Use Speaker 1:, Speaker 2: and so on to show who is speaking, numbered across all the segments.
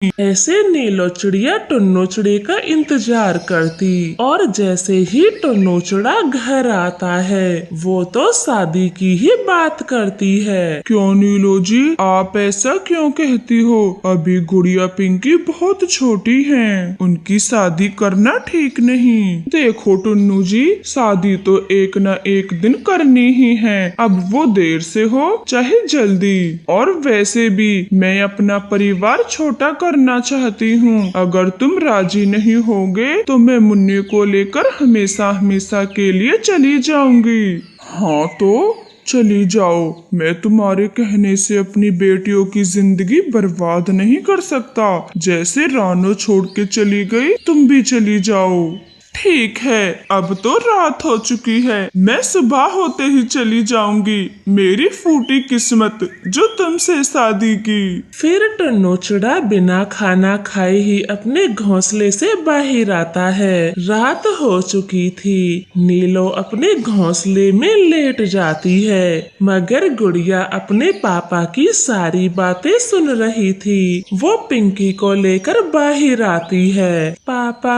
Speaker 1: ऐसे नीलो चिड़िया टुन्नू चिड़ी का इंतजार करती और जैसे ही टुन्नू चिड़ा घर आता है वो तो शादी की ही बात करती है।
Speaker 2: क्यों नीलो जी, आप ऐसा क्यों कहती हो? अभी गुड़िया पिंकी बहुत छोटी हैं, उनकी शादी करना ठीक नहीं। देखो टुन्नू जी, शादी तो एक न एक दिन करनी ही है, अब वो देर से हो चाहे जल्दी। और वैसे भी मैं अपना परिवार छोटा करना चाहती हूँ। अगर तुम राजी नहीं होगे तो मैं मुन्नी को लेकर हमेशा हमेशा के लिए चली जाऊंगी। हाँ तो चली जाओ, मैं तुम्हारे कहने से अपनी बेटियों की जिंदगी बर्बाद नहीं कर सकता। जैसे रानो छोड़ के चली गई, तुम भी चली जाओ। ठीक है, अब तो रात हो चुकी है, मैं सुबह होते ही चली जाऊंगी। मेरी फूटी किस्मत जो तुमसे शादी की।
Speaker 1: फिर टुन्नू चिड़ा बिना खाना खाए ही अपने घोंसले से बाहर आता है। रात हो चुकी थी। नीलो अपने घोंसले में लेट जाती है, मगर गुड़िया अपने पापा की सारी बातें सुन रही थी। वो पिंकी को लेकर बाहर आती है। पापा,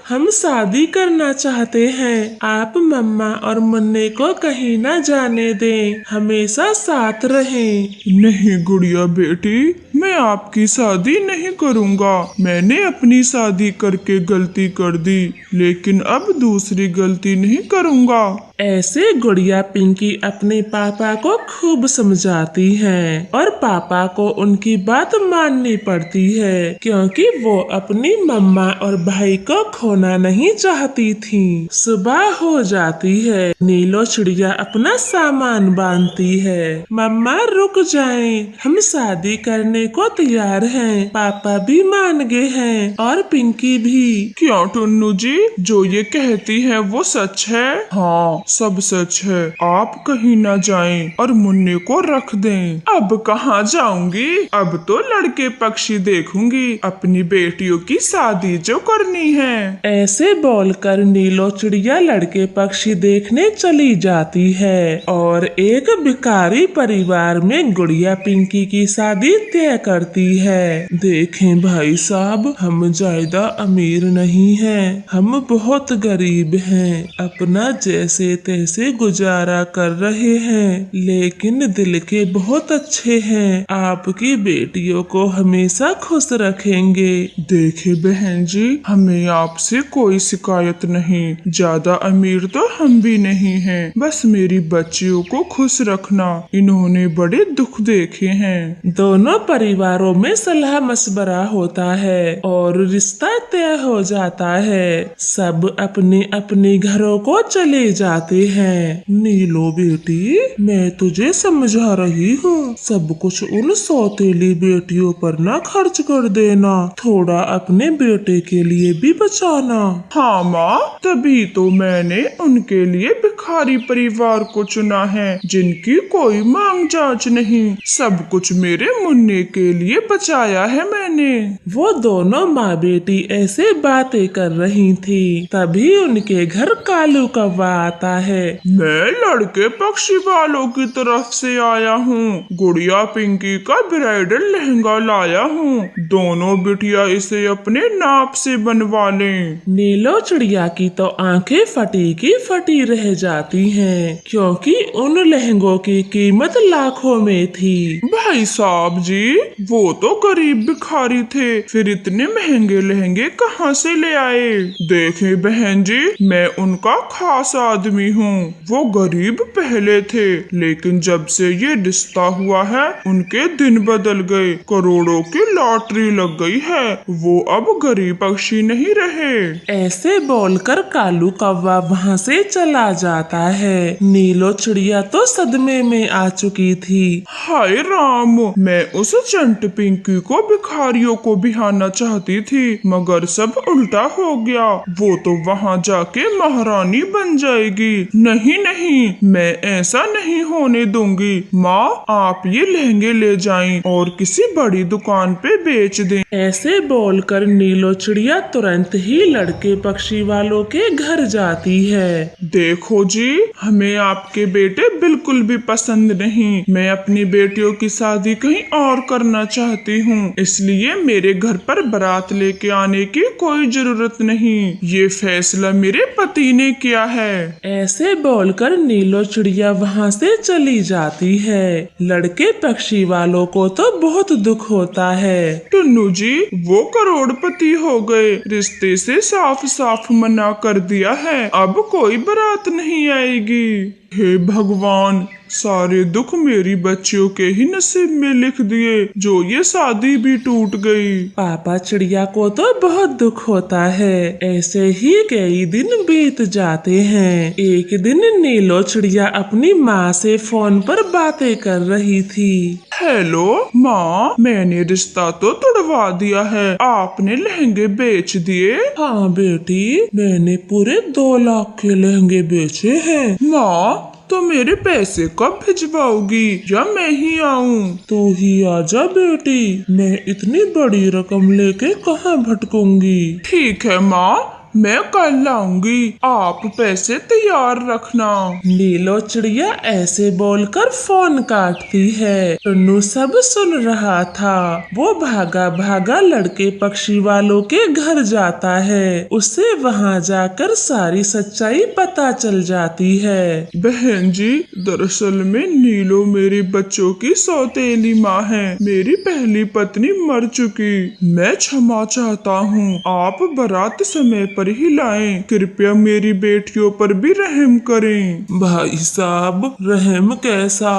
Speaker 1: हम शादी करना चाहते हैं, आप मम्मा और मुन्ने को कहीं ना जाने दें, हमेशा साथ रहें।
Speaker 2: नहीं गुड़िया बेटी, मैं आपकी शादी नहीं करूँगा। मैंने अपनी शादी करके गलती कर दी, लेकिन अब दूसरी गलती नहीं करूँगा।
Speaker 1: ऐसे गुड़िया पिंकी अपने पापा को खूब समझाती है और पापा को उनकी बात माननी पड़ती है, क्योंकि वो अपनी मम्मा और भाई को खोना नहीं चाहती थी। सुबह हो जाती है। नीलो चिड़िया अपना सामान बांधती है। मम्मा रुक जाएं, हम शादी करने को तैयार हैं, पापा भी मान गए हैं और पिंकी भी।
Speaker 2: क्यों टुन्नू जी, जो ये कहती है वो सच है? हाँ, सब सच है। आप कहीं ना जाएं और मुन्ने को रख दें। अब कहाँ जाऊंगी, अब तो लड़के पक्षी देखूंगी, अपनी बेटियों की शादी जो करनी है।
Speaker 1: ऐसे बोलकर नीलो चिड़िया लड़के पक्षी देखने चली जाती है और एक भिखारी परिवार में गुड़िया पिंकी की शादी तय करती है। देखें भाई साहब, हम ज्यादा अमीर नहीं हैं, हम बहुत गरीब हैं, अपना जैसे तैसे गुजारा कर रहे हैं, लेकिन दिल के बहुत अच्छे हैं, आपकी बेटियों को हमेशा खुश रखेंगे।
Speaker 2: देखे बहन जी, हमें आपसे कोई शिकायत नहीं, ज्यादा अमीर तो हम भी नहीं हैं, बस मेरी बच्चियों को खुश रखना, इन्होंने बड़े दुख देखे हैं।
Speaker 1: दोनों परिवारों में सलाह मशवरा होता है और रिश्ता तय हो जाता है। सब अपने अपने घरों को चले जाते हैं। नीलो बेटी, मैं तुझे समझा रही हूँ, सब कुछ उन सौतेली बेटियों पर ना खर्च कर देना, थोड़ा अपने बेटे के लिए भी बचाना।
Speaker 2: हाँ माँ, तभी तो मैंने उनके लिए भिखारी परिवार को चुना है, जिनकी कोई मांग जांच नहीं, सब कुछ मेरे मुन्ने के लिए बचाया है मैंने।
Speaker 1: वो दोनों माँ बेटी ऐसे बातें कर रही थी, तभी उनके घर कालू कौवा आता है।
Speaker 2: मैं लड़के पक्षी वालों की तरफ से आया हूँ, गुड़िया पिंकी का ब्राइडल लहंगा लाया हूँ, दोनों बिटिया इसे अपने नाप से बनवा लें।
Speaker 1: नीलो चिड़िया की तो आंखें फटी की फटी रह जाती हैं, क्योंकि उन लहंगों की कीमत लाखों में थी।
Speaker 2: भाई साहब जी, वो तो गरीब भिखारी थे, फिर इतने महंगे लहंगे कहाँ से ले आए? देखें बहन जी, मैं उनका खास आदमी हूँ, वो गरीब पहले थे, लेकिन जब से ये रिश्ता हुआ है उनके दिन बदल गए, करोड़ों की लॉटरी लग गई है, वो अब गरीब पक्षी नहीं रहे।
Speaker 1: ऐसे बोलकर कालू कौवा वहाँ से चला जाता है। नीलो चिड़िया तो सदमे में आ चुकी थी।
Speaker 2: हाय राम, मैं उस चंट पिंकी को भिखारियों को बिहाना चाहती थी, मगर सब उल्टा हो गया, वो तो वहाँ जाके महारानी बन जाएगी। नहीं नहीं, मैं ऐसा नहीं होने दूंगी। माँ, आप ये लहंगे ले जाएं और किसी बड़ी दुकान पे बेच दें।
Speaker 1: ऐसे बोलकर नीलो चिड़िया तुरंत ही लड़के पक्षी वालों के घर जाती है।
Speaker 2: देखो जी, हमें आपके बेटे बिल्कुल भी पसंद नहीं। मैं अपनी बेटियों की शादी कहीं और करना चाहती हूँ, इसलिए मेरे घर पर बारात लेके आने की कोई जरूरत नहीं। ये फैसला मेरे पति ने किया है।
Speaker 1: ऐसे बोलकर नीलो चिड़िया वहाँ से चली जाती है। लड़के पक्षी वालों को तो बहुत दुख होता है।
Speaker 2: टुन्नू जी, वो करोड़पति हो गए, रिश्ते से साफ साफ मना कर दिया है, अब कोई बारात नहीं आएगी। हे भगवान, सारे दुख मेरी बच्चियों के ही नसीब में लिख दिए, जो ये शादी भी टूट गई।
Speaker 1: पापा चिड़िया को तो बहुत दुख होता है। ऐसे ही कई दिन बीत जाते हैं। एक दिन नीलो चिड़िया अपनी माँ से फोन पर बातें कर रही थी।
Speaker 2: हेलो माँ, मैंने रिश्ता तो तोड़वा दिया है, आपने लहंगे बेच दिए?
Speaker 1: हाँ बेटी, मैंने पूरे 2 लाख के लहंगे बेचे हैं।
Speaker 2: माँ, तो मेरे पैसे कब भिजवाओगी, या मैं ही आऊँ?
Speaker 1: तू ही आजा बेटी, मैं इतनी बड़ी रकम लेके कहाँ भटकूंगी।
Speaker 2: ठीक है माँ, मैं कल आऊंगी, आप पैसे तैयार रखना।
Speaker 1: नीलो चिड़िया ऐसे बोलकर फोन काटती है। टुन्नू सब सुन रहा था। वो भागा भागा लड़के पक्षी वालों के घर जाता है। उसे वहाँ जाकर सारी सच्चाई पता चल जाती है।
Speaker 2: बहन जी, दरअसल में नीलो मेरे बच्चों की सौतेली माँ है। मेरी पहली पत्नी मर चुकी, मैं क्षमा चाहता हूँ। आप बारात समय पर ही लाएं, कृपया मेरी बेटियों पर भी रहम करें।
Speaker 1: भाई साहब, रहम कैसा,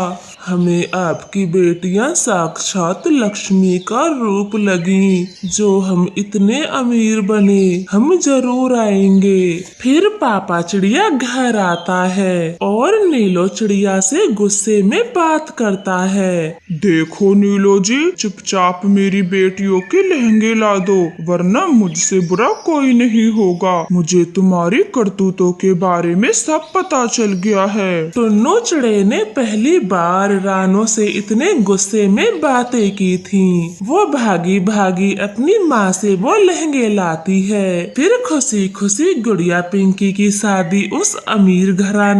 Speaker 1: हमें आपकी बेटियां साक्षात लक्ष्मी का रूप लगी। जो हम इतने अमीर बने, हम जरूर आएंगे। फिर पापा चिड़िया घर आता है और नीलो चिड़िया से गुस्से में बात करता है।
Speaker 2: देखो नीलो जी, चुपचाप मेरी बेटियों के लहंगे ला दो, वरना मुझसे बुरा कोई नहीं होगा। मुझे तुम्हारी करतूतों के बारे में सब पता चल गया है।
Speaker 1: टुन्नू चिड़े ने पहली बार रानो से इतने गुस्से में बातें की थीं। वो भागी भागी अपनी माँ से वो लहंगे लाती है। फिर खुशी खुशी गुड़िया पिंकी की शादी उस अमीर घराने